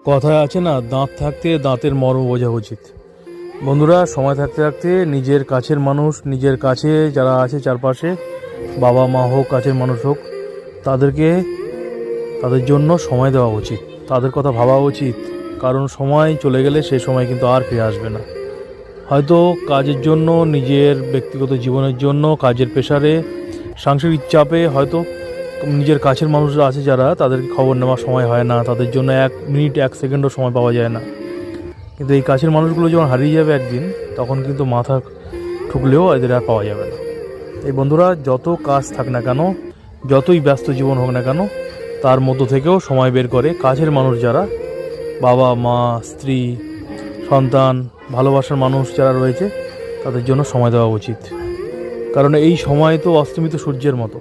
কথায় আছে না, দাঁত থাকতে দাঁতের মর্ম বোঝা উচিত। বন্ধুরা, সময় থাকতে থাকতে নিজের কাছের মানুষ, নিজের কাছে যারা আছে চারপাশে, বাবা মা হোক, কাছের মানুষ হোক, তাদেরকে তাদের জন্য সময় দেওয়া উচিত, তাদের কথা ভাবা উচিত। কারণ সময় চলে গেলে সেই সময় কিন্তু আর ফিরে আসবে না। হয়তো কাজের জন্য, নিজের ব্যক্তিগত জীবনের জন্য, কাজের প্রেশারে, সাংসারিক চাপে হয়তো নিজের কাছের মানুষরা আছে যারা, তাদেরকে খবর নেওয়ার সময় হয় না, তাদের জন্য 1 মিনিট 1 সেকেন্ডও সময় পাওয়া যায় না। কিন্তু এই কাছের মানুষগুলো যখন হারিয়ে যাবে একদিন, তখন কিন্তু মাথা ঠুকলেও এদের আর পাওয়া যাবে না। এই বন্ধুরা, যত কাজ থাক না কেন, যতই ব্যস্ত জীবন হোক না কেন, তার মধ্য থেকেও সময় বের করে কাছের মানুষ যারা, বাবা মা, স্ত্রী, সন্তান, ভালোবাসার মানুষ যারা রয়েছে, তাদের জন্য সময় দেওয়া উচিত। কারণ এই সময় তো অস্তমিত সূর্যের মতো।